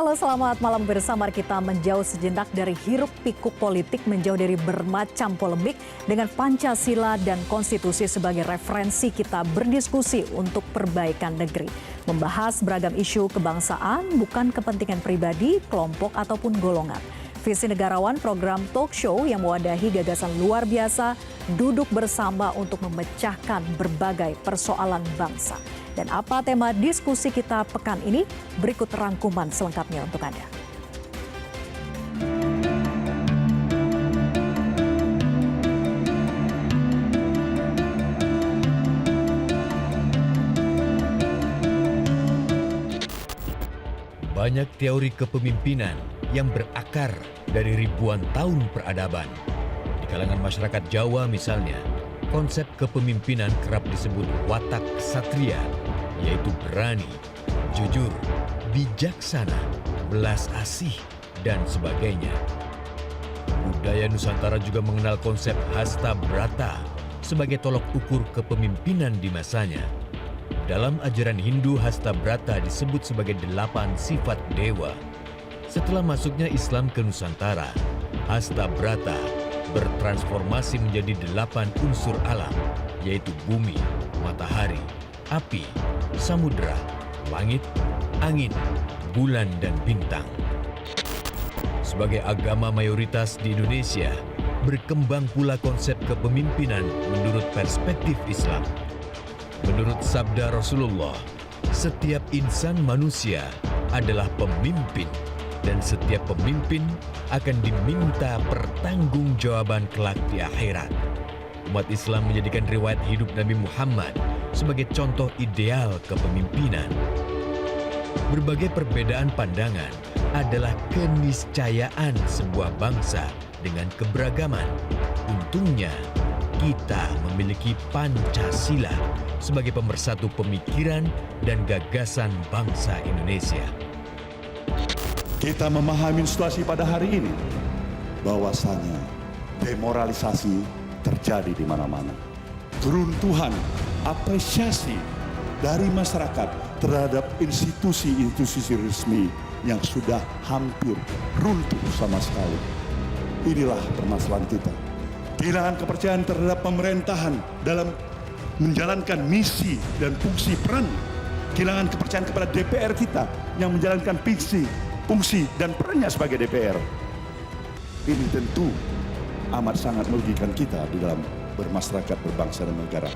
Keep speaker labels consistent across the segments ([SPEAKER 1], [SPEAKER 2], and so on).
[SPEAKER 1] Halo, selamat malam bersama kita menjauh sejenak dari hiruk pikuk politik, menjauh dari bermacam polemik dengan Pancasila dan konstitusi sebagai referensi kita berdiskusi untuk perbaikan negeri. Membahas beragam isu kebangsaan, bukan kepentingan pribadi, kelompok ataupun golongan. Visi Negarawan program talk show yang mewadahi gagasan luar biasa, duduk bersama untuk memecahkan berbagai persoalan bangsa. Dan apa tema diskusi kita pekan ini? Berikut rangkuman selengkapnya untuk Anda.
[SPEAKER 2] Banyak teori kepemimpinan yang berakar dari ribuan tahun peradaban. Di kalangan masyarakat Jawa misalnya, konsep kepemimpinan kerap disebut watak ksatria, yaitu berani, jujur, bijaksana, belas asih, dan sebagainya. Budaya Nusantara juga mengenal konsep hasta brata sebagai tolok ukur kepemimpinan di masanya. Dalam ajaran Hindu, hasta brata disebut sebagai 8 sifat dewa. Setelah masuknya Islam ke Nusantara, hasta brata bertransformasi menjadi 8 unsur alam, yaitu bumi, matahari, api, samudera, langit, angin, bulan, dan bintang. Sebagai agama mayoritas di Indonesia, berkembang pula konsep kepemimpinan menurut perspektif Islam. Menurut sabda Rasulullah, setiap insan manusia adalah pemimpin, dan setiap pemimpin akan diminta pertanggungjawaban kelak di akhirat. Umat Islam menjadikan riwayat hidup Nabi Muhammad sebagai contoh ideal kepemimpinan. Berbagai perbedaan pandangan adalah keniscayaan sebuah bangsa dengan keberagaman. Untungnya, kita memiliki Pancasila sebagai pemersatu pemikiran dan gagasan bangsa Indonesia.
[SPEAKER 3] Kita memahami situasi pada hari ini, bahwasanya demoralisasi terjadi di mana-mana. Keruntuhan apresiasi dari masyarakat terhadap institusi-institusi resmi yang sudah hampir runtuh sama sekali. Inilah permasalahan kita. Kehilangan kepercayaan terhadap pemerintahan dalam menjalankan misi dan fungsi peran. Kehilangan kepercayaan kepada DPR kita yang menjalankan fungsi dan perannya sebagai DPR. Ini tentu amat sangat merugikan kita di dalam bermasyarakat, berbangsa dan negara.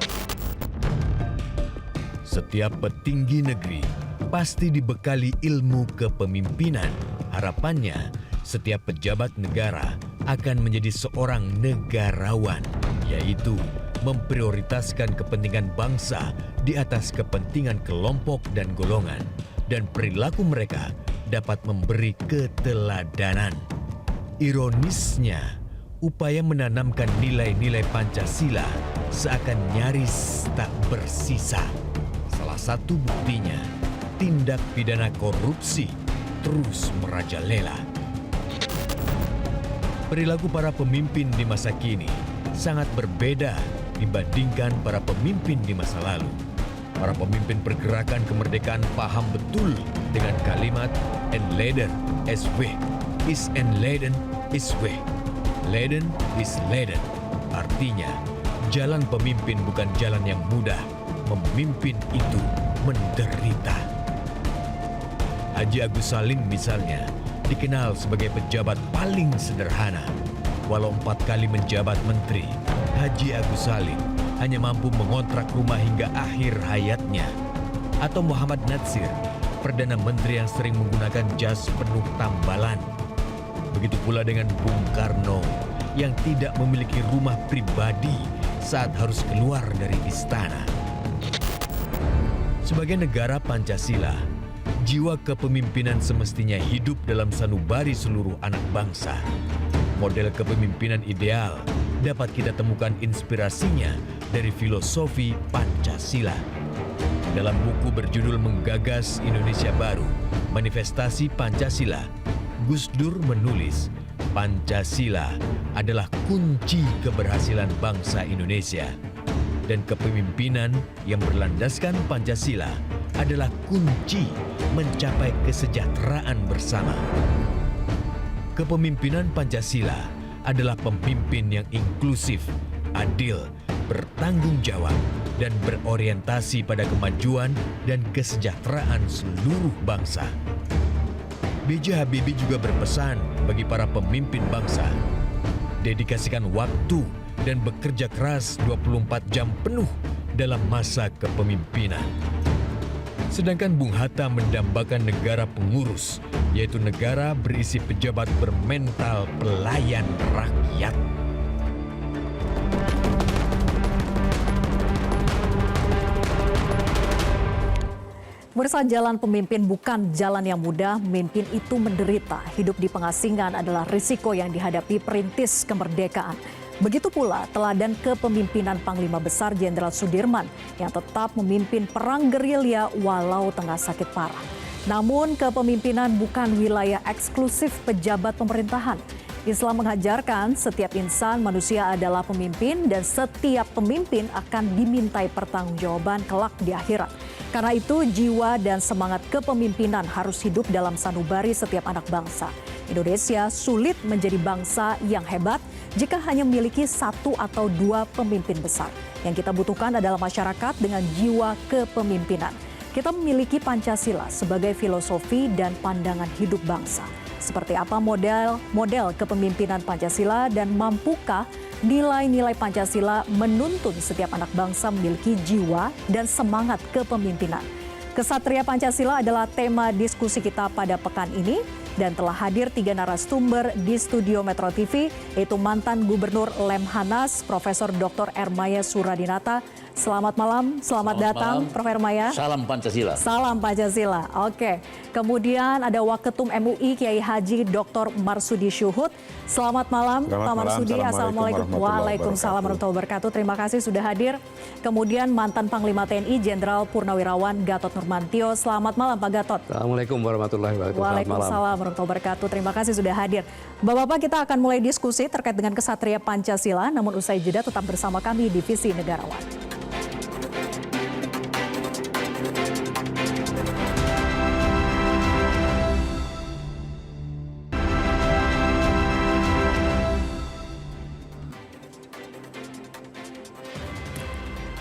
[SPEAKER 2] Setiap petinggi negeri pasti dibekali ilmu kepemimpinan. Harapannya, setiap pejabat negara akan menjadi seorang negarawan, yaitu memprioritaskan kepentingan bangsa di atas kepentingan kelompok dan golongan, dan perilaku mereka dapat memberi keteladanan. Ironisnya, upaya menanamkan nilai-nilai Pancasila seakan nyaris tak bersisa. Salah satu buktinya, tindak pidana korupsi terus merajalela. Perilaku para pemimpin di masa kini sangat berbeda dibandingkan para pemimpin di masa lalu. Para pemimpin pergerakan kemerdekaan paham betul dengan kalimat "Enleden is weg, is enleden is weg, leden is leden". Artinya, jalan pemimpin bukan jalan yang mudah. Memimpin itu menderita. Haji Agus Salim misalnya dikenal sebagai pejabat paling sederhana. Walau 4 kali menjabat menteri, Haji Agus Salim hanya mampu mengontrak rumah hingga akhir hayatnya. Atau Muhammad Natsir, Perdana Menteri yang sering menggunakan jas penuh tambalan. Begitu pula dengan Bung Karno yang tidak memiliki rumah pribadi saat harus keluar dari istana. Sebagai negara Pancasila, jiwa kepemimpinan semestinya hidup dalam sanubari seluruh anak bangsa. Model kepemimpinan ideal dapat kita temukan inspirasinya dari filosofi Pancasila. Dalam buku berjudul Menggagas Indonesia Baru, Manifestasi Pancasila, Gus Dur menulis, Pancasila adalah kunci keberhasilan bangsa Indonesia. Dan kepemimpinan yang berlandaskan Pancasila adalah kunci mencapai kesejahteraan bersama. Kepemimpinan Pancasila adalah pemimpin yang inklusif, adil, bertanggung jawab, dan berorientasi pada kemajuan dan kesejahteraan seluruh bangsa. B.J. Habibie juga berpesan bagi para pemimpin bangsa, dedikasikan waktu dan bekerja keras 24 jam penuh dalam masa kepemimpinan. Sedangkan Bung Hatta mendambakan negara pengurus, yaitu negara berisi pejabat bermental pelayan rakyat.
[SPEAKER 1] Pemirsa, jalan pemimpin bukan jalan yang mudah, memimpin itu menderita. Hidup di pengasingan adalah risiko yang dihadapi perintis kemerdekaan. Begitu pula teladan kepemimpinan Panglima Besar Jenderal Sudirman yang tetap memimpin perang gerilya walau tengah sakit parah. Namun kepemimpinan bukan wilayah eksklusif pejabat pemerintahan. Islam mengajarkan setiap insan manusia adalah pemimpin dan setiap pemimpin akan dimintai pertanggungjawaban kelak di akhirat. Karena itu jiwa dan semangat kepemimpinan harus hidup dalam sanubari setiap anak bangsa. Indonesia sulit menjadi bangsa yang hebat jika hanya memiliki satu atau dua pemimpin besar. Yang kita butuhkan adalah masyarakat dengan jiwa kepemimpinan. Kita memiliki Pancasila sebagai filosofi dan pandangan hidup bangsa. Seperti apa model kepemimpinan Pancasila dan mampukah nilai-nilai Pancasila menuntun setiap anak bangsa memiliki jiwa dan semangat kepemimpinan. Kesatria Pancasila adalah tema diskusi kita pada pekan ini dan telah hadir 3 narasumber di studio Metro TV, yaitu mantan Gubernur Lemhanas, Profesor Dr. Ermaya Suradinata. Selamat malam, selamat datang malam. Prof. Ermaya.
[SPEAKER 4] Salam Pancasila.
[SPEAKER 1] Salam Pancasila, oke. Kemudian ada Waketum MUI Kiai Haji Dr. Marsudi Syuhud. Selamat malam Pak Marsudi. Assalamualaikum. Waalaikumsalam warahmatullahi wabarakatuh. Terima kasih sudah hadir. Kemudian mantan Panglima TNI Jenderal Purnawirawan Gatot Nurmantio. Selamat malam Pak Gatot.
[SPEAKER 5] Assalamualaikum warahmatullahi wabarakatuh.
[SPEAKER 1] Waalaikumsalam warahmatullahi wabarakatuh. Terima kasih sudah hadir. Bapak-bapak, kita akan mulai diskusi terkait dengan kesatria Pancasila. Namun usai jeda tetap bersama kami di Visi Negarawan.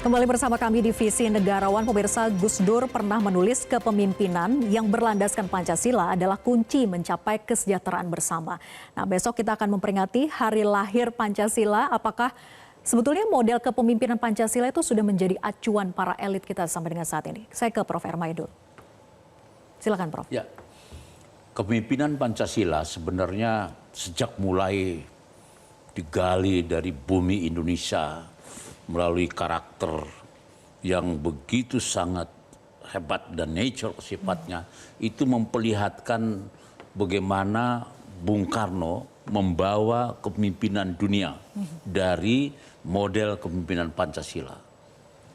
[SPEAKER 1] Kembali bersama kami di Visi Negarawan, pemirsa. Gus Dur pernah menulis kepemimpinan yang berlandaskan Pancasila adalah kunci mencapai kesejahteraan bersama. Nah, besok kita akan memperingati hari lahir Pancasila. Apakah sebetulnya model kepemimpinan Pancasila itu sudah menjadi acuan para elit kita sampai dengan saat ini? Saya ke Prof. Ermaya dulu. Silakan Prof.
[SPEAKER 4] Ya, kepemimpinan Pancasila sebenarnya sejak mulai digali dari bumi Indonesia melalui karakter yang begitu sangat hebat dan nature sifatnya, itu memperlihatkan bagaimana Bung Karno membawa kepemimpinan dunia dari model kepemimpinan Pancasila.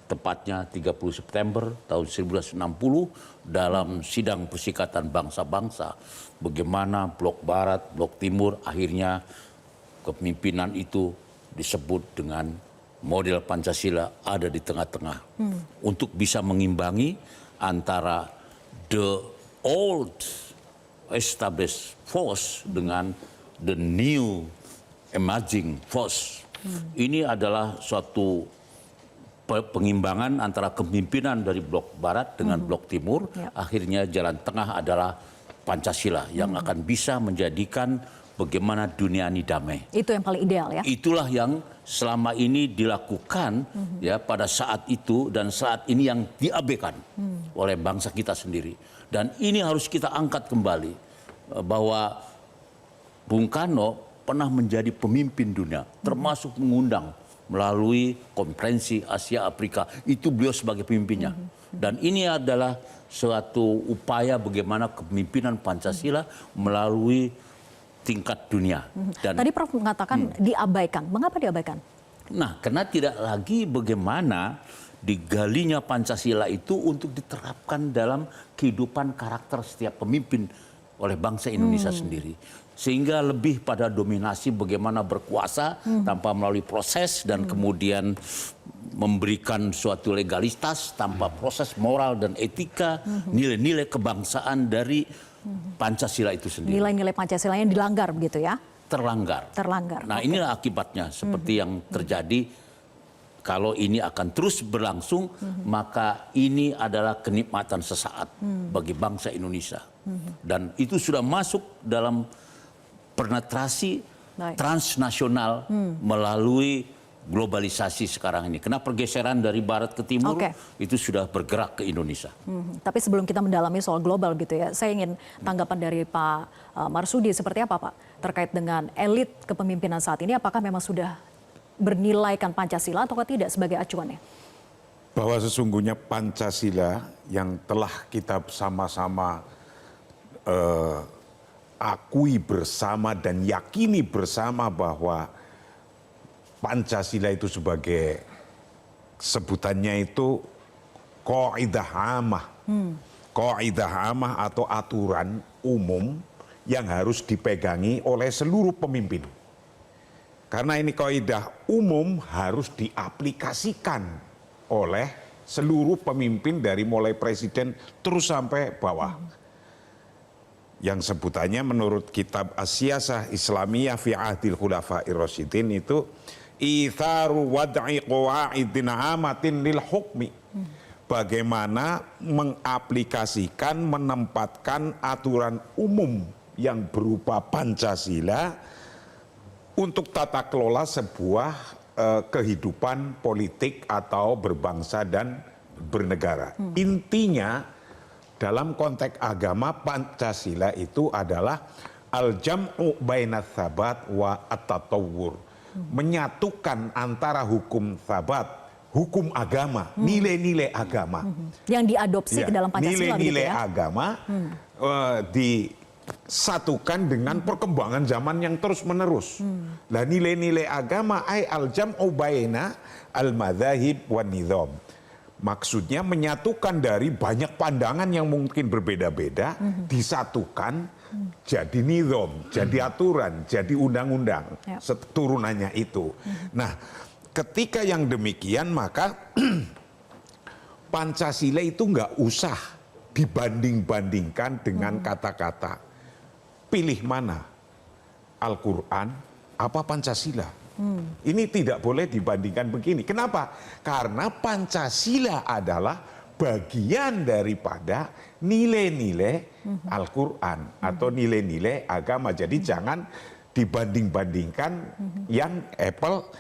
[SPEAKER 4] Tepatnya 30 September tahun 1960 dalam sidang persikatan bangsa-bangsa, bagaimana blok barat, blok timur, akhirnya kepemimpinan itu disebut dengan model Pancasila ada di tengah-tengah untuk bisa mengimbangi antara the old established force dengan the new emerging force. Ini adalah suatu pengimbangan antara kepemimpinan dari blok barat dengan blok timur. Akhirnya jalan tengah adalah Pancasila yang akan bisa menjadikan bagaimana dunia ini damai. Itu yang paling ideal ya. Itulah yang selama ini dilakukan ya pada saat itu dan saat ini yang diabaikan oleh bangsa kita sendiri. Dan ini harus kita angkat kembali bahwa Bung Karno pernah menjadi pemimpin dunia, termasuk mengundang melalui konferensi Asia Afrika. Itu beliau sebagai pemimpinnya. Dan ini adalah suatu upaya bagaimana kepemimpinan Pancasila melalui tingkat dunia. Dan
[SPEAKER 1] tadi Prof mengatakan diabaikan. Mengapa diabaikan?
[SPEAKER 4] Nah, karena tidak lagi bagaimana digalinya Pancasila itu untuk diterapkan dalam kehidupan karakter setiap pemimpin oleh bangsa Indonesia sendiri. Sehingga lebih pada dominasi bagaimana berkuasa tanpa melalui proses dan kemudian memberikan suatu legalitas tanpa proses moral dan etika, nilai-nilai kebangsaan dari Pancasila itu sendiri.
[SPEAKER 1] Nilai-nilai Pancasila yang dilanggar begitu ya?
[SPEAKER 4] Terlanggar.
[SPEAKER 1] Terlanggar.
[SPEAKER 4] Nah, inilah akibatnya seperti yang terjadi. Kalau ini akan terus berlangsung, maka ini adalah kenikmatan sesaat bagi bangsa Indonesia. Dan itu sudah masuk dalam penetrasi transnasional melalui globalisasi sekarang ini. Karena pergeseran dari barat ke timur itu sudah bergerak ke Indonesia.
[SPEAKER 1] Tapi sebelum kita mendalami soal global gitu ya, saya ingin tanggapan dari Pak Marsudi seperti apa Pak terkait dengan elit kepemimpinan saat ini, apakah memang sudah bernilaikan Pancasila atau tidak sebagai acuannya?
[SPEAKER 5] Bahwa sesungguhnya Pancasila yang telah kita sama-sama akui bersama dan yakini bersama bahwa Pancasila itu sebagai sebutannya itu qaidah amah. Qaidah amah atau aturan umum yang harus dipegangi oleh seluruh pemimpin. Karena ini kaidah umum harus diaplikasikan oleh seluruh pemimpin dari mulai presiden terus sampai bawah. Yang sebutannya menurut kitab As-Siyasah Islamiyah fi Ahdil Khulafa'ir Rasyidin itu itharu wad'i qawaidin amatin lil hukmi. Bagaimana mengaplikasikan, menempatkan aturan umum yang berupa Pancasila untuk tata kelola sebuah kehidupan politik atau berbangsa dan bernegara. Intinya dalam konteks agama Pancasila itu adalah al-jam'u bainats tsabat wa at-tatawwur. Menyatukan antara hukum tsabat, hukum agama, nilai-nilai agama.
[SPEAKER 1] Yang diadopsi ke dalam Pancasila
[SPEAKER 5] nilai-nilai
[SPEAKER 1] gitu ya?
[SPEAKER 5] agama disatukan dengan perkembangan zaman yang terus-menerus. Nah, nilai-nilai agama ay al-jam'u baina al-madzahib wan nizam. Maksudnya menyatukan dari banyak pandangan yang mungkin berbeda-beda, disatukan jadi nizam, jadi aturan, jadi undang-undang, turunannya itu. Nah, ketika yang demikian maka Pancasila itu nggak usah dibanding-bandingkan dengan kata-kata pilih mana, Al-Quran apa Pancasila. Ini tidak boleh dibandingkan begini. Kenapa? Karena Pancasila adalah bagian daripada nilai-nilai Al-Quran atau nilai-nilai agama. Jadi jangan dibanding-bandingkan yang apple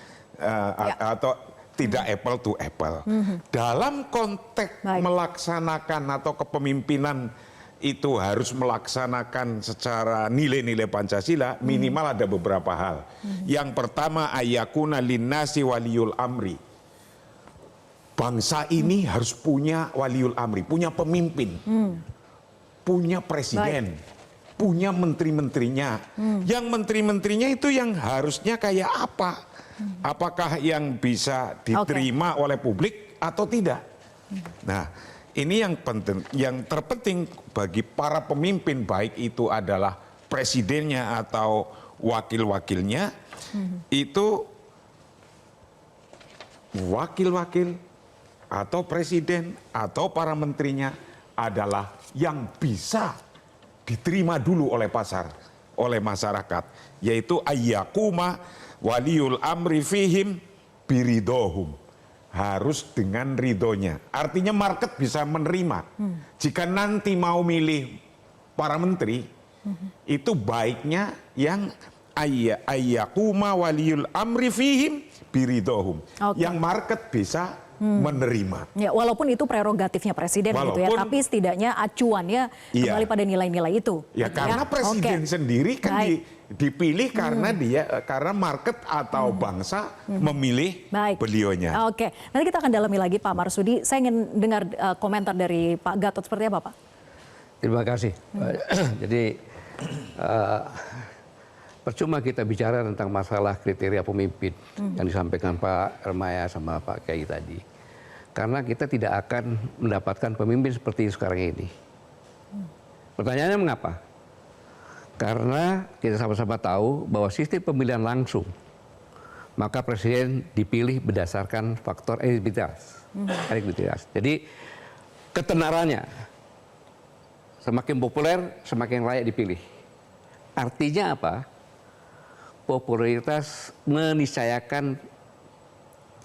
[SPEAKER 5] atau tidak apple to apple. Dalam konteks melaksanakan atau kepemimpinan itu harus melaksanakan secara nilai-nilai Pancasila, minimal ada beberapa hal. Yang pertama, ayyakuna linnasi waliyul amri. Bangsa ini harus punya waliul amri, punya pemimpin, punya presiden, punya menteri-menterinya. Yang menteri-menterinya itu yang harusnya kayak apa? Apakah yang bisa diterima oleh publik atau tidak? Nah, ini yang penting, yang terpenting bagi para pemimpin, baik itu adalah presidennya atau wakil-wakilnya, itu wakil-wakil atau presiden atau para menterinya adalah yang bisa diterima dulu oleh oleh masyarakat, yaitu ayyakuma waliul amri fihim biridohum. Harus dengan ridhonya. Artinya market bisa menerima. Jika nanti mau milih para menteri, itu baiknya yang ayyakuma waliul amri fihim biridohum. Yang market bisa menerima.
[SPEAKER 1] Ya, walaupun itu prerogatifnya presiden gitu ya, tapi setidaknya acuannya kembali pada nilai-nilai itu.
[SPEAKER 5] Ya karena presiden sendiri kan dipilih karena karena market atau bangsa memilih beliaunya.
[SPEAKER 1] Oke, nanti kita akan dalami lagi Pak Marsudi. Saya ingin dengar komentar dari Pak Gatot seperti apa Pak?
[SPEAKER 6] Terima kasih. Jadi percuma kita bicara tentang masalah kriteria pemimpin yang disampaikan Pak Ermaya sama Pak Kiai tadi. Karena kita tidak akan mendapatkan pemimpin seperti sekarang ini. Pertanyaannya mengapa? Karena kita sama-sama tahu bahwa sistem pemilihan langsung maka presiden dipilih berdasarkan faktor elektabilitas. Jadi ketenarannya semakin populer, semakin layak dipilih. Artinya apa? Popularitas meniscayakan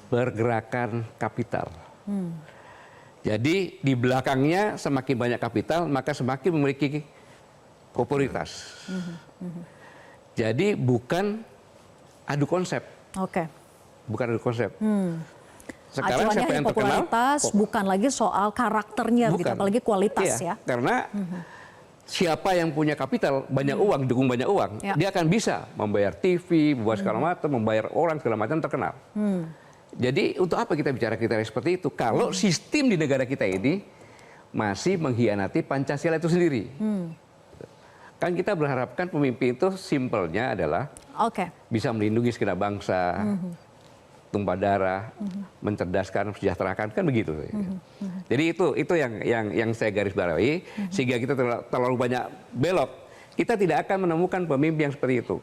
[SPEAKER 6] pergerakan kapital. Jadi di belakangnya semakin banyak kapital, maka semakin memiliki popularitas. Jadi bukan adu konsep.
[SPEAKER 1] Oke.
[SPEAKER 6] Bukan adu konsep. Sekarang
[SPEAKER 1] Acuannya
[SPEAKER 6] siapa yang terkenal?
[SPEAKER 1] popularitas, bukan lagi soal karakternya, gitu,
[SPEAKER 6] Bukan.
[SPEAKER 1] apalagi kualitas
[SPEAKER 6] Iya,
[SPEAKER 1] ya.
[SPEAKER 6] karena siapa yang punya kapital, banyak uang, dukung banyak uang,
[SPEAKER 1] Ya.
[SPEAKER 6] dia akan bisa membayar TV, membayar segala macam, membayar orang segala macam terkenal. Jadi untuk apa kita bicara kriteria seperti itu? Kalau sistem di negara kita ini masih mengkhianati Pancasila itu sendiri. Kan kita berharapkan pemimpin itu simpelnya adalah
[SPEAKER 1] Oke.
[SPEAKER 6] bisa melindungi segenap bangsa, tumpah darah, mencerdaskan, mensejahterakan, kan begitu. Jadi itu yang saya garis bawahi, sehingga kita terlalu banyak belok. Kita tidak akan menemukan pemimpin yang seperti itu.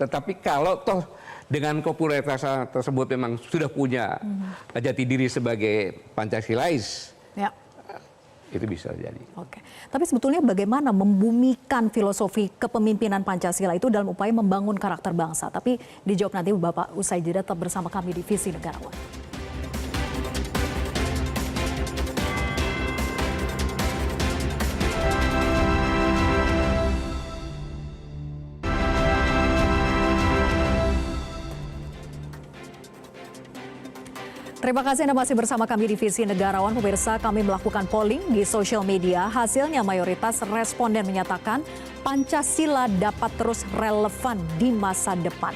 [SPEAKER 6] Tetapi kalau toh dengan popularitas tersebut memang sudah punya jati diri sebagai Pancasilais,
[SPEAKER 1] Ya.
[SPEAKER 6] itu bisa jadi.
[SPEAKER 1] Oke. Tapi sebetulnya bagaimana membumikan filosofi kepemimpinan Pancasila itu dalam upaya membangun karakter bangsa? Tapi dijawab nanti Bapak usai jeda, tetap bersama kami di Visi Negarawan. Terima kasih Anda masih bersama kami di Visi Negarawan. Pemirsa, kami melakukan polling di sosial media. Hasilnya mayoritas responden menyatakan Pancasila dapat terus relevan di masa depan.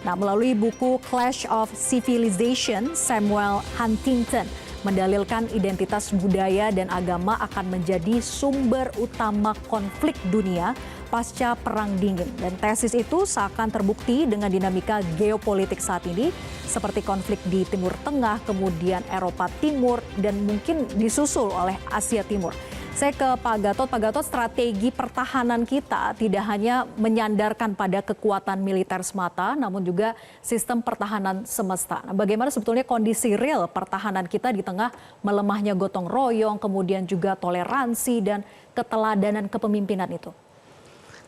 [SPEAKER 1] Nah, melalui buku Clash of Civilization, Samuel Huntington mendalilkan identitas budaya dan agama akan menjadi sumber utama konflik dunia pasca Perang Dingin. Dan tesis itu seakan terbukti dengan dinamika geopolitik saat ini, seperti konflik di Timur Tengah, kemudian Eropa Timur, dan mungkin disusul oleh Asia Timur. Saya ke Pak Gatot. Pak Gatot, strategi pertahanan kita tidak hanya menyandarkan pada kekuatan militer semata, namun juga sistem pertahanan semesta. Nah, bagaimana sebetulnya kondisi real pertahanan kita di tengah melemahnya gotong royong, kemudian juga toleransi dan keteladanan kepemimpinan itu?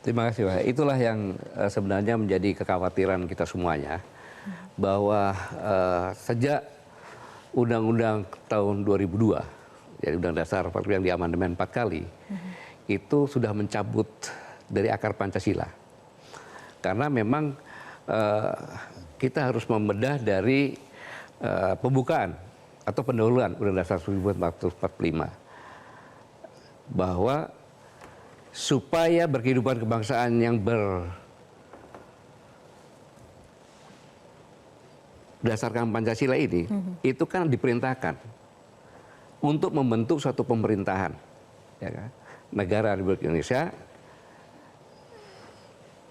[SPEAKER 6] Terima kasih, Pak. Itulah yang sebenarnya menjadi kekhawatiran kita semuanya, bahwa sejak Undang-Undang tahun 2002, jadi Undang Dasar yang diamandemen 4 kali, itu sudah mencabut dari akar Pancasila. Karena memang kita harus membedah dari pembukaan atau pendahuluan Undang Dasar 1945, bahwa supaya berkehidupan kebangsaan yang berdasarkan Pancasila ini, itu kan diperintahkan untuk membentuk suatu pemerintahan, ya kan? Negara Republik Indonesia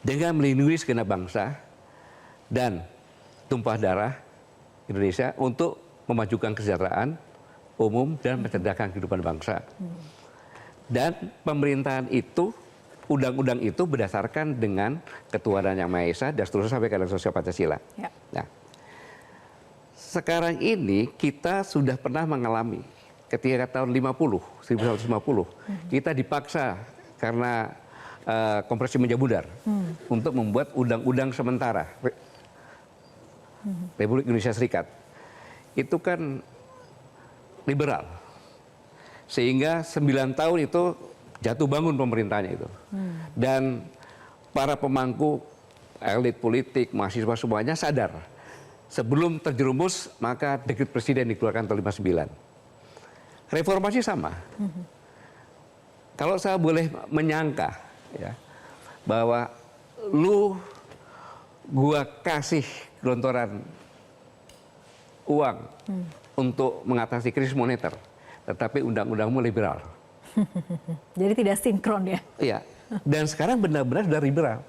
[SPEAKER 6] dengan melindungi segenap bangsa dan tumpah darah Indonesia untuk memajukan kesejahteraan umum dan mencerdaskan kehidupan bangsa. Dan pemerintahan itu, undang-undang itu berdasarkan dengan ketuhanan yang Maha Esa dan seterusnya sampai keadaan sosial Pancasila.
[SPEAKER 1] Ya.
[SPEAKER 6] Nah, sekarang ini kita sudah pernah mengalami ketika tahun 1950, kita dipaksa karena Konferensi Meja Bundar untuk membuat undang-undang sementara Republik Indonesia Serikat. Itu kan liberal. Sehingga 9 tahun itu jatuh bangun pemerintahnya itu. Dan para pemangku, elit politik, mahasiswa semuanya sadar. Sebelum terjerumus, maka dekret presiden dikeluarkan tahun 59. Reformasi sama. Kalau saya boleh menyangka, ya, bahwa gua kasih gelontoran uang untuk mengatasi krisis moneter, tetapi undang-undangmu liberal.
[SPEAKER 1] Jadi tidak sinkron ya?
[SPEAKER 6] Iya. Dan sekarang benar-benar sudah liberal.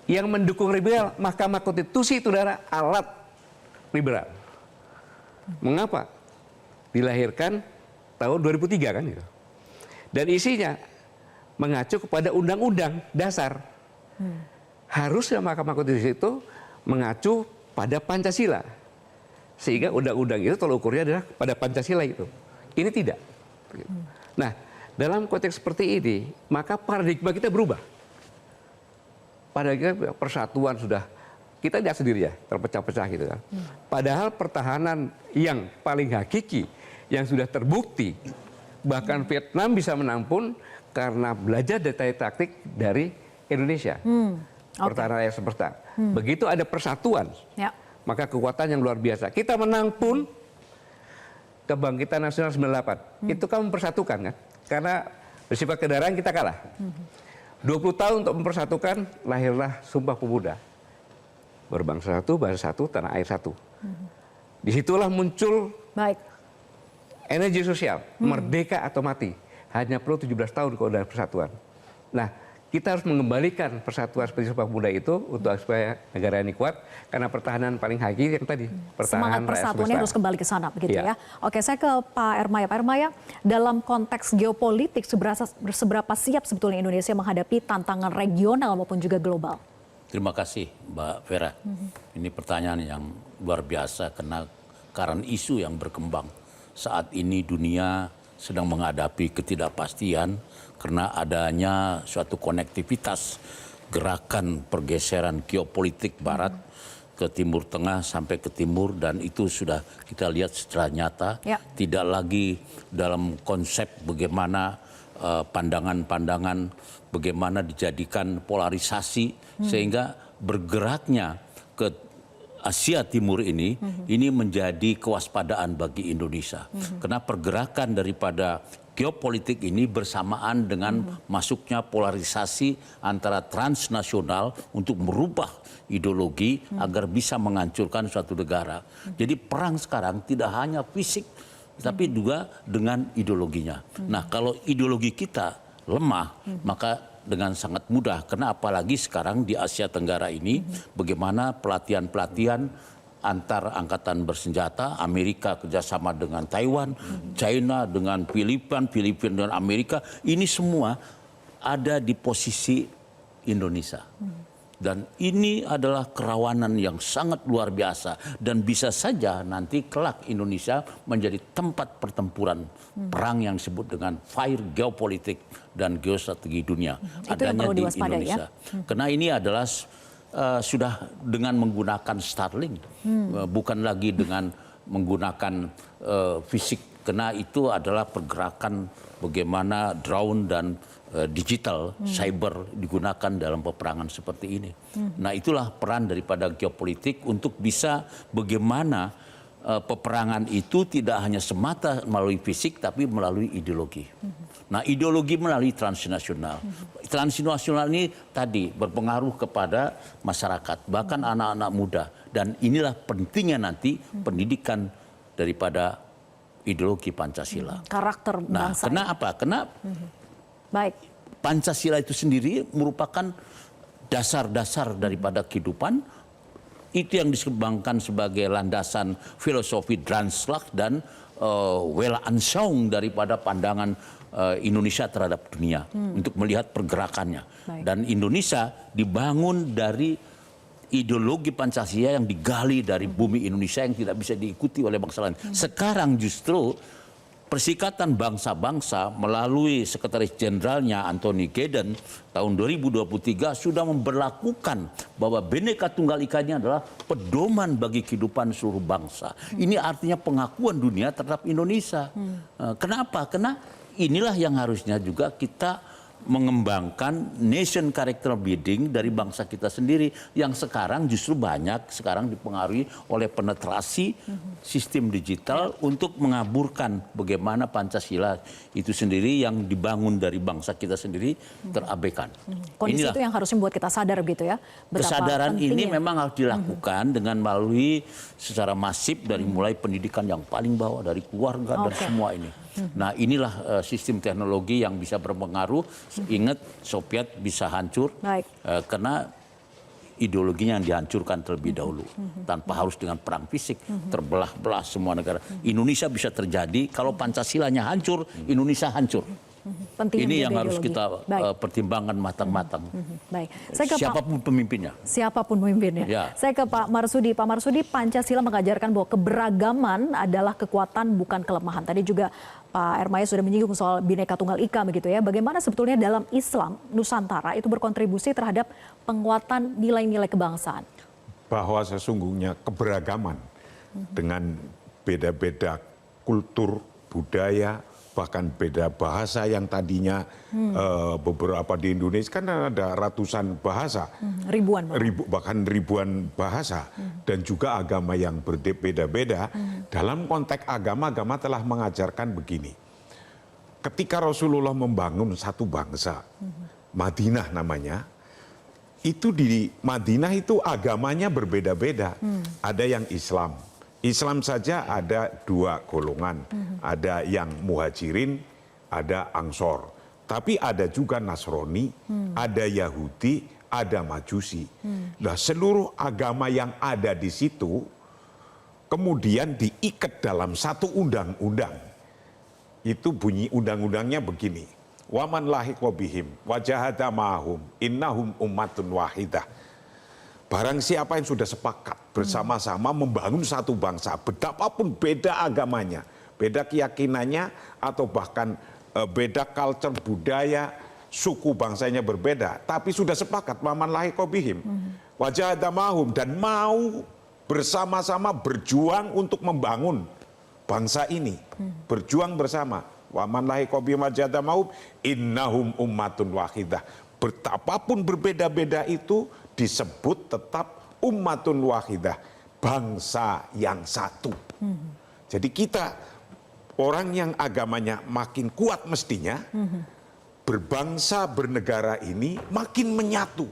[SPEAKER 6] Yang mendukung liberal, Mahkamah Konstitusi itu adalah alat liberal. Mengapa? Dilahirkan tahun 2003 kan itu. Dan isinya mengacu kepada Undang-Undang Dasar. Harusnya Mahkamah Konstitusi itu mengacu pada Pancasila. Sehingga undang-undang itu tolak ukurnya adalah pada Pancasila itu. Ini tidak. Nah, dalam konteks seperti ini, maka paradigma kita berubah. Paradigma persatuan sudah, kita lihat sendiri ya, terpecah-pecah gitu kan. Padahal pertahanan yang paling hakiki, yang sudah terbukti, bahkan Vietnam bisa menang pun karena belajar detail taktik dari Indonesia. Pertahanan yang seperti begitu ada persatuan, maka kekuatan yang luar biasa. Kita menang pun, kebangkitan nasional 98, itu kan mempersatukan kan. Karena bersifat kendaraan kita kalah. 20 tahun untuk mempersatukan, lahirlah Sumpah Pemuda. Berbangsa satu, bahasa satu, tanah air satu. Disitulah muncul energi sosial, merdeka atau mati. Hanya perlu 17 tahun kalau ada persatuan. Nah, kita harus mengembalikan persatuan seperti Sumpah Pemuda itu untuk supaya negara ini kuat, karena pertahanan paling hakiki yang tadi, pertahanan
[SPEAKER 1] semangat persatuannya harus kembali ke sana begitu ya. Oke, saya ke Pak Ermaya. Pak Ermaya, dalam konteks geopolitik seberapa siap sebetulnya Indonesia menghadapi tantangan regional maupun juga global?
[SPEAKER 4] Terima kasih Mbak Vera. Ini pertanyaan yang luar biasa karena isu yang berkembang. Saat ini dunia sedang menghadapi ketidakpastian karena adanya suatu konektivitas gerakan pergeseran geopolitik barat ke Timur Tengah sampai ke timur, dan itu sudah kita lihat secara nyata. Tidak lagi dalam konsep bagaimana pandangan-pandangan bagaimana dijadikan polarisasi sehingga bergeraknya ke Asia Timur ini menjadi kewaspadaan bagi Indonesia. Karena pergerakan daripada geopolitik ini bersamaan dengan masuknya polarisasi antara transnasional untuk merubah ideologi agar bisa menghancurkan suatu negara. Jadi perang sekarang tidak hanya fisik, tapi juga dengan ideologinya. Nah, kalau ideologi kita lemah, maka dengan sangat mudah, karena apalagi sekarang di Asia Tenggara ini bagaimana pelatihan-pelatihan antar angkatan bersenjata, Amerika kerjasama dengan Taiwan, China dengan Filipina dengan Amerika, ini semua ada di posisi Indonesia. Dan ini adalah kerawanan yang sangat luar biasa, dan bisa saja nanti kelak Indonesia menjadi tempat pertempuran perang yang disebut dengan fire geopolitik dan geostrategi dunia. Adanya di Indonesia. Karena ini adalah sudah dengan menggunakan Starlink, bukan lagi dengan menggunakan fisik, karena itu adalah pergerakan bagaimana drone dan digital, cyber digunakan dalam peperangan seperti ini. Nah, itulah peran daripada geopolitik untuk bisa bagaimana peperangan itu tidak hanya semata melalui fisik, tapi melalui ideologi. Nah, ideologi melalui transnasional. Transnasional ini tadi berpengaruh kepada masyarakat, bahkan anak-anak muda. Dan inilah pentingnya nanti pendidikan daripada ideologi Pancasila.
[SPEAKER 1] Karakter bangsa.
[SPEAKER 4] Nah, kenapa? Karena Pancasila itu sendiri merupakan dasar-dasar daripada kehidupan. Itu yang dikembangkan sebagai landasan filosofi Dranslag dan Weltanschauung daripada pandangan Indonesia terhadap dunia untuk melihat pergerakannya. Dan Indonesia dibangun dari ideologi Pancasila yang digali dari bumi Indonesia yang tidak bisa diikuti oleh bangsa lain. Sekarang justru Persikatan Bangsa-Bangsa melalui Sekretaris Jenderalnya Anthony Giddens tahun 2023 sudah memberlakukan bahwa Bhinneka Tunggal Ika ini adalah pedoman bagi kehidupan seluruh bangsa. Ini artinya pengakuan dunia terhadap Indonesia. Kenapa? Karena inilah yang harusnya juga kita mengembangkan nation character building dari bangsa kita sendiri yang sekarang justru banyak sekarang dipengaruhi oleh penetrasi sistem digital untuk mengaburkan bagaimana Pancasila itu sendiri yang dibangun dari bangsa kita sendiri terabaikan.
[SPEAKER 1] Kondisi itu yang harus membuat kita sadar gitu ya.
[SPEAKER 4] Kesadaran ini memang harus dilakukan dengan melalui secara masif dari mulai pendidikan yang paling bawah dari keluarga dan semua ini. Nah, inilah sistem teknologi yang bisa berpengaruh. Ingat, Soviet bisa hancur karena ideologinya yang dihancurkan terlebih dahulu. Tanpa harus dengan perang fisik, terbelah-belah semua negara. Indonesia bisa terjadi kalau Pancasilanya hancur, Indonesia hancur.
[SPEAKER 1] Pentingnya
[SPEAKER 4] Ini yang
[SPEAKER 1] menjaga
[SPEAKER 4] harus
[SPEAKER 1] ideologi.
[SPEAKER 4] kita
[SPEAKER 1] Baik.
[SPEAKER 4] pertimbangkan matang-matang.
[SPEAKER 1] Baik. Saya ke
[SPEAKER 4] Siapapun pemimpinnya.
[SPEAKER 1] Siapapun pemimpinnya.
[SPEAKER 4] Ya.
[SPEAKER 1] Saya ke Pak Marsudi. Pak Marsudi, Pancasila mengajarkan bahwa keberagaman adalah kekuatan bukan kelemahan. Tadi juga Pak Ermaya sudah menyinggung soal Bhinneka Tunggal Ika begitu ya. Bagaimana sebetulnya dalam Islam Nusantara itu berkontribusi terhadap penguatan nilai-nilai kebangsaan?
[SPEAKER 5] Bahwa sesungguhnya keberagaman dengan beda-beda kultur, budaya, bahkan beda bahasa yang tadinya beberapa di Indonesia kan ada ratusan bahasa,
[SPEAKER 1] Ribuan. Pak.
[SPEAKER 5] bahkan ribuan bahasa, dan juga agama yang berbeda-beda. Dalam konteks agama telah mengajarkan begini. Ketika Rasulullah membangun satu bangsa, Madinah namanya, itu di Madinah itu agamanya berbeda-beda. Ada yang Islam. Islam saja ada dua golongan, ada yang muhajirin, ada ansor. Tapi ada juga Nasrani, ada Yahudi, ada Majusi. Nah, seluruh agama yang ada di situ kemudian diikat dalam satu undang-undang. Itu bunyi undang-undangnya begini. Waman lahiqa bihim wajahada ma'hum innahum ummatun wahidah. Barang siapa yang sudah sepakat bersama-sama membangun satu bangsa, betapapun beda agamanya, beda keyakinannya, atau bahkan beda culture, budaya, suku bangsanya berbeda, tapi sudah sepakat, waman lahiqa bihim, wajahada ma'hum, dan mau bersama-sama berjuang untuk membangun bangsa ini, berjuang bersama. Waman lahiqa bihim wajahada ma'hum innahum ummatun wahidah. Betapapun berbeda-beda itu disebut tetap ummatun wahidah, bangsa yang satu. Jadi kita orang yang agamanya makin kuat mestinya berbangsa bernegara ini makin menyatu.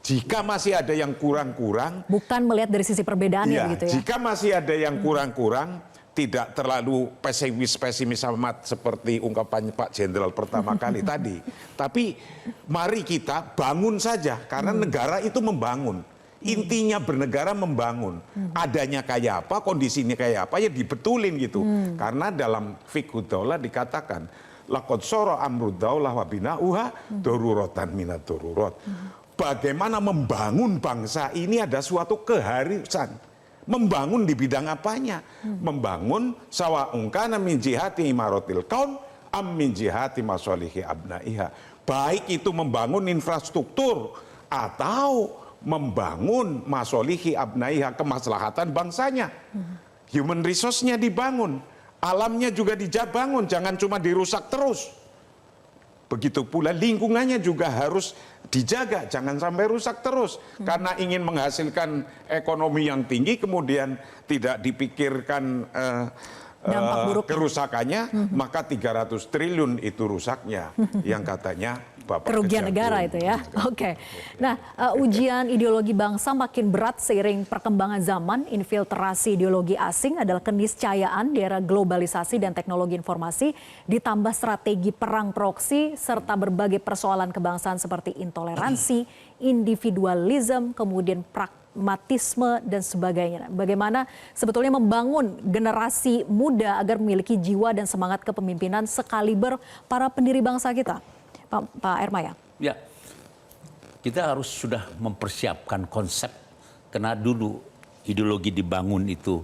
[SPEAKER 5] Jika masih ada yang kurang-kurang,
[SPEAKER 1] Bukan melihat dari sisi perbedaannya
[SPEAKER 5] ya,
[SPEAKER 1] begitu ya.
[SPEAKER 5] jika masih ada yang kurang-kurang, tidak terlalu pesimis amat seperti ungkapan Pak Jenderal pertama kali tadi. Tapi mari kita bangun saja, karena negara itu membangun. Intinya bernegara membangun. Adanya kayak apa, kondisinya kayak apa, ya dibetulin gitu. Karena dalam fiqh daulah dikatakan, laqad shara amrud daulah wa bina'uha daruratan minad darurat. Bagaimana membangun bangsa ini ada suatu keharusan. Membangun di bidang apanya? Membangun sawa'un kana min jihati imaratil kaun am min jihati masalihi abnaiha. Baik itu membangun infrastruktur atau membangun masalihi abnaiha, kemaslahatan bangsanya. Human resource-nya dibangun, alamnya juga dibangun, jangan cuma dirusak terus. Begitu pula lingkungannya juga harus dijaga, jangan sampai rusak terus. Karena ingin menghasilkan ekonomi yang tinggi, kemudian tidak dipikirkan
[SPEAKER 1] Dampak buruknya.
[SPEAKER 5] kerusakannya, maka 300 triliun itu rusaknya. Yang katanya Bapak
[SPEAKER 1] Kerugian negara itu ya. Oke. Nah, ujian ideologi bangsa makin berat seiring perkembangan zaman. Infiltrasi ideologi asing adalah keniscayaan di era globalisasi dan teknologi informasi, ditambah strategi perang proksi serta berbagai persoalan kebangsaan seperti intoleransi, individualisme, kemudian pragmatisme dan sebagainya. Bagaimana sebetulnya membangun generasi muda agar memiliki jiwa dan semangat kepemimpinan sekaliber para pendiri bangsa kita? Pak Ermaya.
[SPEAKER 4] Ya, kita harus sudah mempersiapkan konsep, karena dulu ideologi dibangun itu,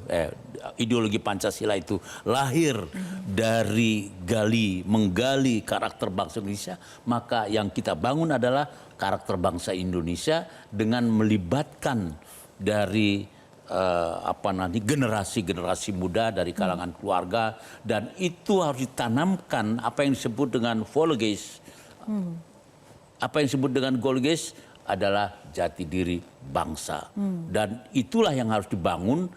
[SPEAKER 4] ideologi Pancasila itu lahir dari menggali karakter bangsa Indonesia, maka yang kita bangun adalah karakter bangsa Indonesia dengan melibatkan dari generasi muda dari kalangan keluarga, dan itu harus ditanamkan apa yang disebut dengan Volges. Apa yang disebut dengan Golges adalah jati diri bangsa. Dan itulah yang harus dibangun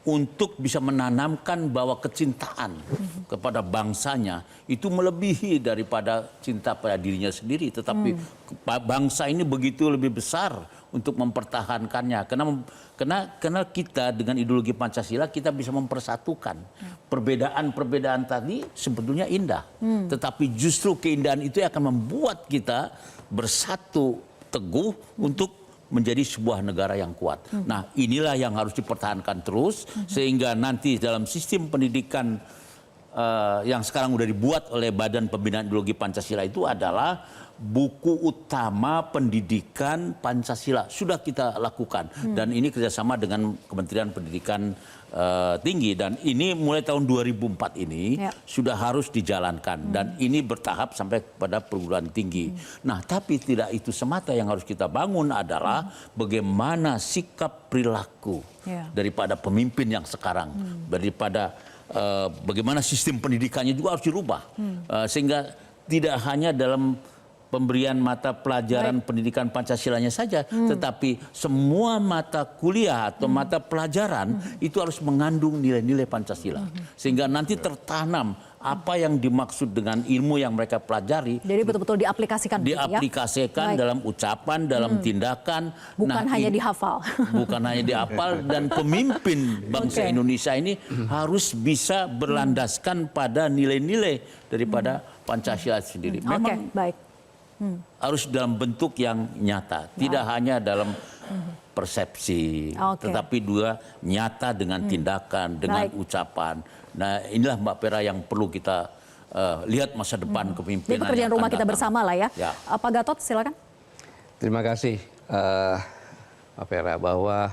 [SPEAKER 4] untuk bisa menanamkan bahwa kecintaan kepada bangsanya itu melebihi daripada cinta pada dirinya sendiri. Tetapi bangsa ini begitu lebih besar untuk mempertahankannya. Karena kita dengan ideologi Pancasila kita bisa mempersatukan. Perbedaan-perbedaan tadi sebetulnya indah. Tetapi justru keindahan itu akan membuat kita bersatu teguh untuk menjadi sebuah negara yang kuat. Nah, inilah yang harus dipertahankan terus sehingga nanti dalam sistem pendidikan yang sekarang udah dibuat oleh Badan Pembinaan Ideologi Pancasila itu adalah buku utama pendidikan Pancasila. Sudah kita lakukan dan ini kerjasama dengan Kementerian Pendidikan Tinggi, dan ini mulai tahun 2004 ini sudah harus dijalankan dan ini bertahap sampai pada perguruan tinggi. Nah, tapi tidak itu semata yang harus kita bangun adalah bagaimana sikap perilaku daripada pemimpin yang sekarang, daripada bagaimana sistem pendidikannya juga harus dirubah sehingga tidak hanya dalam pemberian mata pelajaran pendidikan Pancasilanya saja, tetapi semua mata kuliah atau mata pelajaran itu harus mengandung nilai-nilai Pancasila. Sehingga nanti tertanam apa yang dimaksud dengan ilmu yang mereka pelajari.
[SPEAKER 1] Jadi betul-betul diaplikasikan.
[SPEAKER 4] Diaplikasikan dalam ucapan, dalam tindakan.
[SPEAKER 1] Bukan hanya dihafal.
[SPEAKER 4] Bukan hanya dihafal, dan pemimpin bangsa Indonesia ini harus bisa berlandaskan pada nilai-nilai daripada Pancasila sendiri. Memang harus dalam bentuk yang nyata, tidak hanya dalam persepsi, tetapi juga nyata dengan tindakan, dengan ucapan. Nah, inilah Mbak Pera yang perlu kita lihat masa depan kepemimpinan.
[SPEAKER 1] Jadi pekerjaan rumah kita bersama lah ya. Pak Gatot, silakan.
[SPEAKER 6] Terima kasih Mbak Pera, bahwa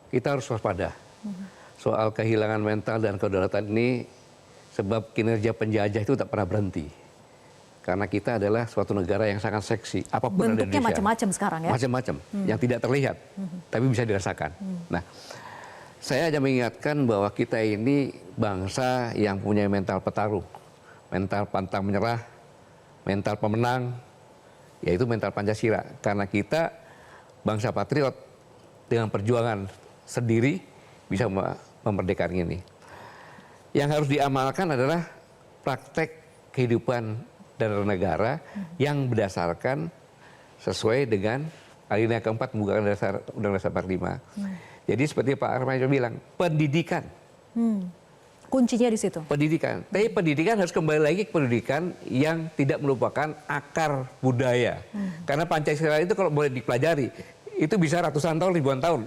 [SPEAKER 6] kita harus waspada soal kehilangan mental dan kedaulatan ini, sebab kinerja penjajah itu tak pernah berhenti. Karena kita adalah suatu negara yang sangat seksi. Apapun ada di Indonesia.
[SPEAKER 1] Bentuknya macam-macam sekarang ya?
[SPEAKER 6] Macam-macam, yang tidak terlihat, tapi bisa dirasakan. Nah, saya hanya mengingatkan bahwa kita ini bangsa yang punya mental petarung, mental pantang menyerah, mental pemenang, yaitu mental Pancasila. Karena kita bangsa patriot dengan perjuangan sendiri bisa memerdekakan ini. Yang harus diamalkan adalah praktek kehidupan dan negara yang berdasarkan sesuai dengan alinea keempat pembukaan dasar Undang-Undang 45. Jadi seperti Pak Armando bilang, pendidikan.
[SPEAKER 1] Kuncinya di situ.
[SPEAKER 6] Pendidikan. Tapi pendidikan harus kembali lagi ke pendidikan yang tidak melupakan akar budaya. Karena Pancasila itu kalau boleh dipelajari, itu bisa ratusan tahun, ribuan tahun.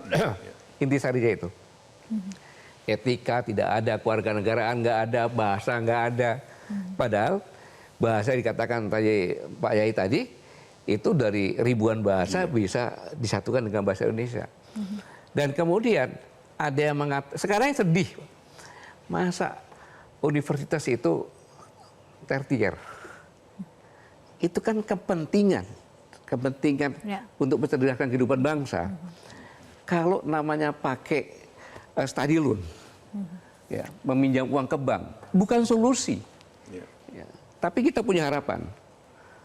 [SPEAKER 6] Intisarinya itu. Etika tidak ada, kewarganegaraan nggak ada, bahasa nggak ada. Padahal bahasa dikatakan tadi Pak Yai tadi, itu dari ribuan bahasa bisa disatukan dengan bahasa Indonesia. Dan kemudian ada yang mengatakan, sekarang yang sedih, masa universitas itu tertier. Itu kan kepentingan untuk mencerdaskan kehidupan bangsa. Kalau namanya pakai study loan, meminjam uang ke bank, bukan solusi. Tapi kita punya harapan.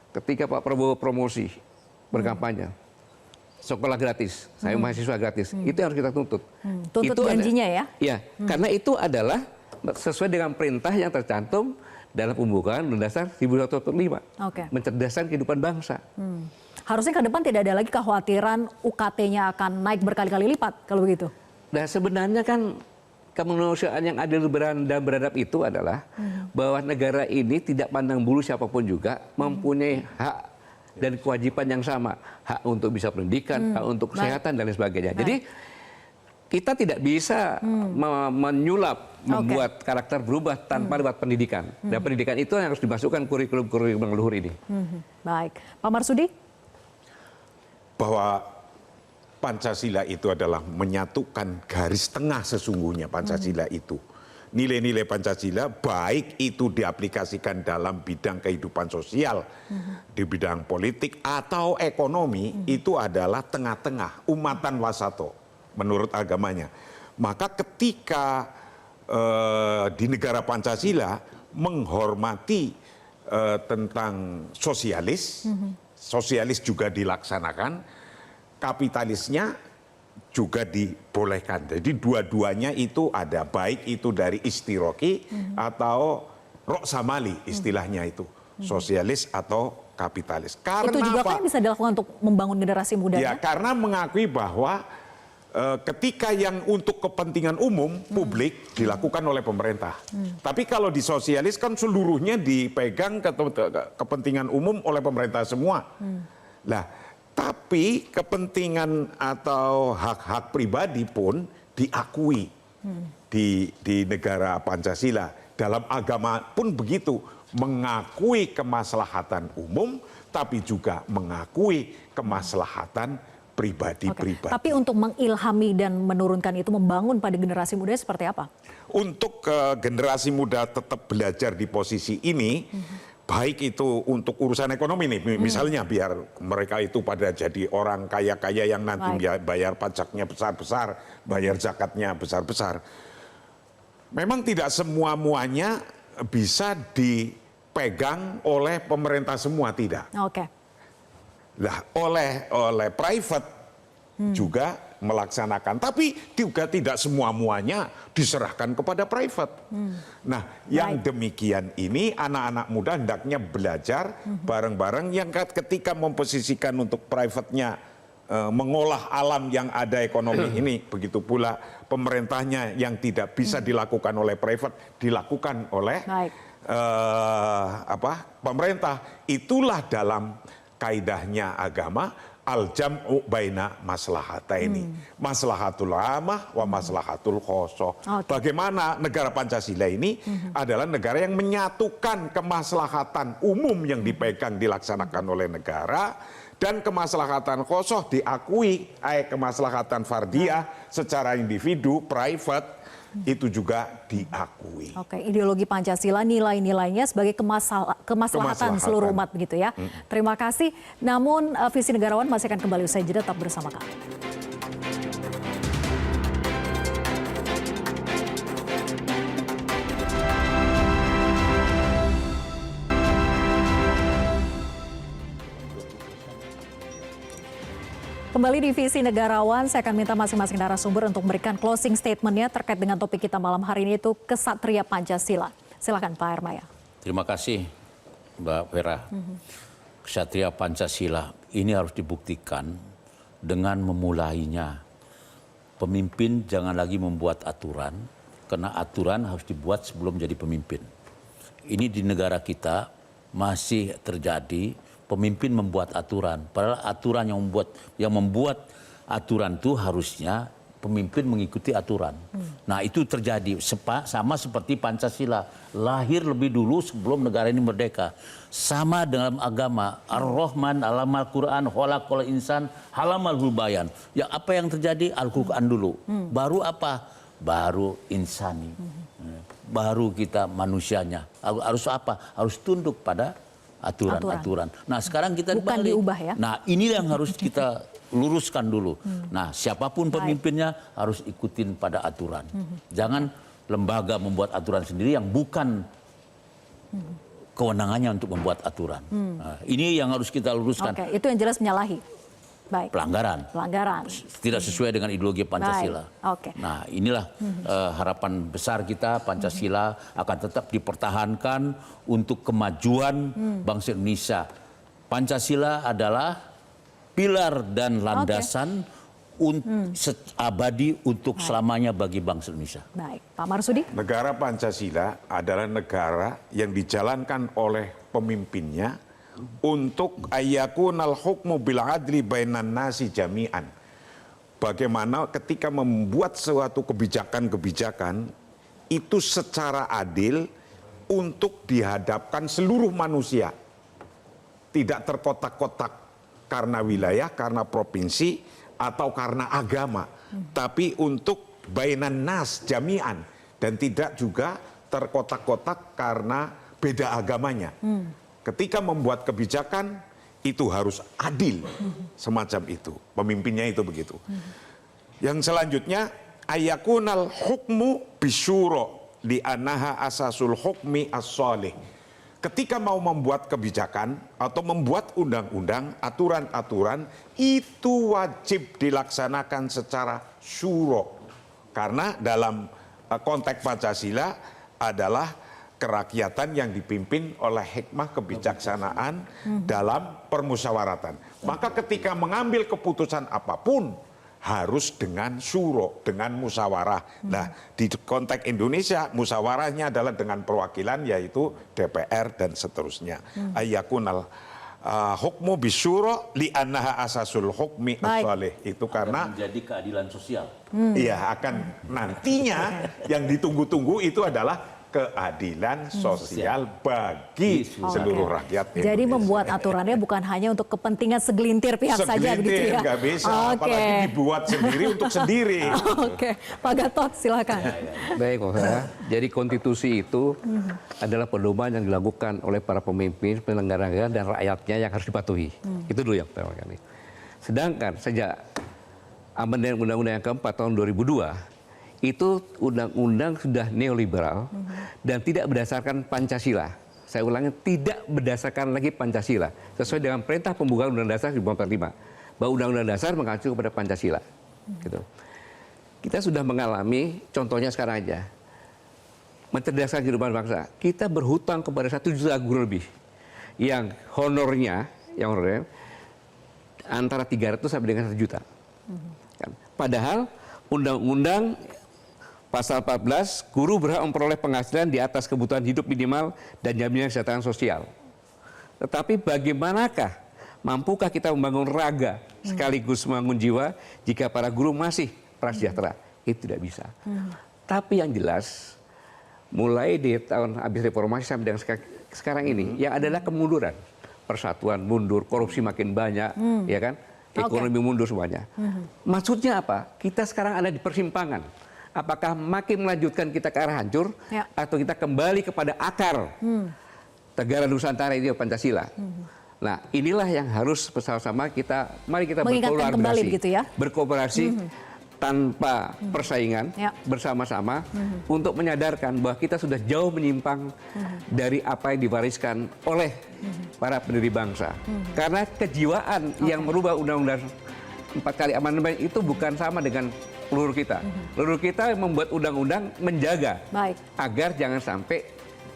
[SPEAKER 6] Ketika Pak Prabowo promosi, berkampanye, sekolah gratis, saya mahasiswa gratis, itu harus kita tuntut.
[SPEAKER 1] Tuntut itu janjinya ya?
[SPEAKER 6] Ya, karena itu adalah sesuai dengan perintah yang tercantum dalam pembukaan Undang-Undang Dasar 1945. Mencerdaskan kehidupan bangsa.
[SPEAKER 1] Harusnya ke depan tidak ada lagi kekhawatiran UKT-nya akan naik berkali-kali lipat, kalau begitu.
[SPEAKER 6] Nah, sebenarnya kan kemanusiaan yang adil dan beradab itu adalah bahwa negara ini tidak pandang bulu siapapun juga mempunyai hak dan kewajiban yang sama. Hak untuk bisa pendidikan, hak untuk kesehatan, dan lain sebagainya. Jadi kita tidak bisa menyulap, membuat karakter berubah tanpa lewat pendidikan. Dan pendidikan itu yang harus dimasukkan kurikulum luhur ini.
[SPEAKER 1] Baik. Pak Marsudi?
[SPEAKER 5] Bahwa Pancasila itu adalah menyatukan garis tengah sesungguhnya Pancasila itu. Nilai-nilai Pancasila baik itu diaplikasikan dalam bidang kehidupan sosial, di bidang politik atau ekonomi, itu adalah tengah-tengah, umatan wasato menurut agamanya. Maka ketika di negara Pancasila menghormati tentang sosialis, sosialis juga dilaksanakan, kapitalisnya juga dibolehkan. Jadi dua-duanya itu ada, baik itu dari istiroki atau roksamali istilahnya itu, sosialis atau kapitalis. Karena
[SPEAKER 1] itu juga kan bisa dilakukan untuk membangun generasi muda.
[SPEAKER 5] Ya, karena mengakui bahwa ketika yang untuk kepentingan umum publik dilakukan oleh pemerintah. Tapi kalau di sosialis kan seluruhnya dipegang kepentingan umum oleh pemerintah semua. Lah, tapi kepentingan atau hak-hak pribadi pun diakui di negara Pancasila. Dalam agama pun begitu, mengakui kemaslahatan umum, tapi juga mengakui kemaslahatan pribadi-pribadi.
[SPEAKER 1] Tapi untuk mengilhami dan menurunkan itu, membangun pada generasi muda seperti apa?
[SPEAKER 5] Untuk generasi muda tetap belajar di posisi ini, baik itu untuk urusan ekonomi nih, misalnya biar mereka itu pada jadi orang kaya-kaya yang nanti bayar pajaknya besar-besar, bayar zakatnya besar-besar. Memang tidak semua-muanya bisa dipegang oleh pemerintah semua, tidak.
[SPEAKER 1] Oke.
[SPEAKER 5] Lah, oleh private juga melaksanakan, tapi juga tidak semua-muanya diserahkan kepada private. Nah, yang demikian ini anak-anak muda hendaknya belajar bareng-bareng, yang ketika memposisikan untuk private-nya mengolah alam yang ada ekonomi ini, begitu pula pemerintahnya yang tidak bisa dilakukan oleh private dilakukan oleh pemerintah. Itulah dalam kaidahnya agama al-jam'u baina maslahataini. Maslahatul amah wa maslahatul khosoh. Bagaimana negara Pancasila ini adalah negara yang menyatukan kemaslahatan umum yang dipegang dilaksanakan oleh negara dan kemaslahatan khosoh diakui, kemaslahatan fardiyah secara individu, private, itu juga diakui.
[SPEAKER 1] Oke, ideologi Pancasila, nilai-nilainya sebagai kemaslahatan seluruh umat begitu ya. Terima kasih. Namun Visi Negarawan masih akan kembali usai jeda, tetap bersama kami. Kembali di Visi Negarawan, saya akan minta masing-masing narasumber untuk memberikan closing statement-nya terkait dengan topik kita malam hari ini, itu Kesatria Pancasila. Silakan Pak Hermaya.
[SPEAKER 4] Terima kasih Mbak Vera. Kesatria Pancasila ini harus dibuktikan dengan memulainya. Pemimpin jangan lagi membuat aturan, karena aturan harus dibuat sebelum jadi pemimpin. Ini di negara kita masih terjadi. Pemimpin membuat aturan, padahal aturan yang membuat aturan itu harusnya pemimpin mengikuti aturan. Nah, itu terjadi sama seperti Pancasila, lahir lebih dulu sebelum negara ini merdeka. Sama dalam agama, Ar-Rahman alamal Quran khalaqal insan halamal bayan. Ya, apa yang terjadi? Al-Quran dulu. Baru apa? Baru insani. Baru kita manusianya. Harus apa? Harus tunduk pada aturan-aturan. Nah, sekarang kita
[SPEAKER 1] bukan
[SPEAKER 4] balik.
[SPEAKER 1] Diubah ya.
[SPEAKER 4] Nah, ini yang harus kita luruskan dulu. Nah, siapapun pemimpinnya harus ikutin pada aturan. Jangan lembaga membuat aturan sendiri yang bukan kewenangannya untuk membuat aturan. Nah, ini yang harus kita luruskan.
[SPEAKER 1] Oke, itu yang jelas menyalahi. Baik.
[SPEAKER 4] Pelanggaran. Tidak sesuai dengan ideologi Pancasila.
[SPEAKER 1] Oke.
[SPEAKER 4] Nah, inilah harapan besar kita, Pancasila akan tetap dipertahankan untuk kemajuan bangsa Indonesia. Pancasila adalah pilar dan landasan abadi untuk selamanya bagi bangsa Indonesia.
[SPEAKER 1] Baik, Pak Marsudi.
[SPEAKER 5] Negara Pancasila adalah negara yang dijalankan oleh pemimpinnya untuk ayyakunal hukmu bil adli bainan nasi jami'an. Bagaimana ketika membuat suatu kebijakan-kebijakan itu secara adil untuk dihadapkan seluruh manusia. Tidak terkotak-kotak karena wilayah, karena provinsi, atau karena agama. Tapi untuk bainan nas jami'an. Dan tidak juga terkotak-kotak karena beda agamanya. Ketika membuat kebijakan itu harus adil, semacam itu. Pemimpinnya itu begitu. Yang selanjutnya ayakunal hukmu bisyuro li anaha asasul hukmi as-solih. Ketika mau membuat kebijakan atau membuat undang-undang, aturan-aturan itu wajib dilaksanakan secara syuro. Karena dalam konteks Pancasila adalah kerakyatan yang dipimpin oleh hikmah kebijaksanaan dalam permusyawaratan. Maka ketika mengambil keputusan apapun harus dengan syuro, dengan musyawarah. Nah, di konteks Indonesia musyawarahnya adalah dengan perwakilan yaitu DPR dan seterusnya. Ayyakunal hukmu bisyuro li annaha asasul hukmi
[SPEAKER 1] Baik.
[SPEAKER 5] as-salih. Itu karena
[SPEAKER 4] menjadi keadilan sosial.
[SPEAKER 5] iya akan nantinya yang ditunggu-tunggu itu adalah keadilan sosial bagi seluruh rakyat Indonesia.
[SPEAKER 1] Jadi membuat aturannya bukan hanya untuk kepentingan segelintir pihak saja begitu ya.
[SPEAKER 5] Nggak bisa,
[SPEAKER 1] Oke.
[SPEAKER 5] apalagi dibuat sendiri untuk sendiri.
[SPEAKER 1] Oke, Pak Gatot silakan.
[SPEAKER 6] Baik, Pak Sarah. Jadi konstitusi itu adalah pedoman yang dilakukan oleh para pemimpin, penyelenggara negara dan rakyatnya yang harus dipatuhi. Itu dulu yang pertama kali. Sedangkan sejak amandemen Undang-Undang yang keempat tahun 2002, itu undang-undang sudah neoliberal dan tidak berdasarkan Pancasila. Saya ulangi, tidak berdasarkan lagi Pancasila. Sesuai dengan perintah pembukaan Undang-Undang Dasar 1945. Bahwa Undang-Undang Dasar mengacu kepada Pancasila. Gitu. Kita sudah mengalami, contohnya sekarang aja, mencerdaskan kehidupan bangsa. Kita berhutang kepada 1 juta guru lebih. Yang honornya antara 300 sampai dengan 1 juta. Kan? Padahal Undang-Undang Pasal 14, guru berhak memperoleh penghasilan di atas kebutuhan hidup minimal dan jaminan kesejahteraan sosial. Tetapi bagaimanakah, mampukah kita membangun raga sekaligus membangun jiwa jika para guru masih prasejahtera? Itu tidak bisa. Tapi yang jelas, mulai di tahun habis reformasi sampai dengan sekarang ini, yang adalah kemunduran. Persatuan mundur, korupsi makin banyak, ya kan? Ekonomi mundur semuanya. Maksudnya apa? Kita sekarang ada di persimpangan. Apakah makin melanjutkan kita ke arah hancur atau kita kembali kepada akar negara Nusantara ini Pancasila. Nah, inilah yang harus bersama-sama mari kita
[SPEAKER 1] Mengingatkan kembali begitu ya.
[SPEAKER 6] berkooperasi tanpa persaingan bersama-sama untuk menyadarkan bahwa kita sudah jauh menyimpang dari apa yang diwariskan oleh para pendiri bangsa. Karena kejiwaan yang merubah undang-undang 4 kali amandemen itu bukan sama dengan peluru kita. Peluru kita membuat undang-undang menjaga agar jangan sampai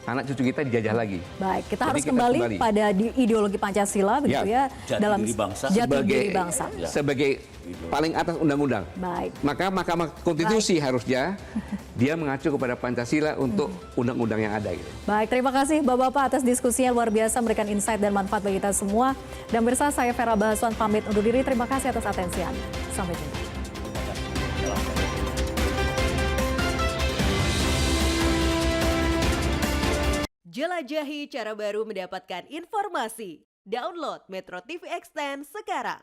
[SPEAKER 6] anak cucu kita dijajah lagi.
[SPEAKER 1] Baik, kita
[SPEAKER 6] Jadi
[SPEAKER 1] harus kembali pada ideologi Pancasila begitu ya,
[SPEAKER 4] jati
[SPEAKER 1] dalam
[SPEAKER 4] diri bangsa.
[SPEAKER 1] jati diri bangsa.
[SPEAKER 6] Sebagai paling atas undang-undang.
[SPEAKER 1] Baik.
[SPEAKER 6] Maka Mahkamah Konstitusi harusnya dia mengacu kepada Pancasila untuk undang-undang yang ada gitu.
[SPEAKER 1] Baik, terima kasih Bapak-bapak atas diskusinya luar biasa, memberikan insight dan manfaat bagi kita semua. Dan bersama saya Vera Bahaswan pamit undur diri. Terima kasih atas atensi Anda. Sampai jumpa.
[SPEAKER 7] Jelajahi cara baru mendapatkan informasi. Download Metro TV Extend sekarang.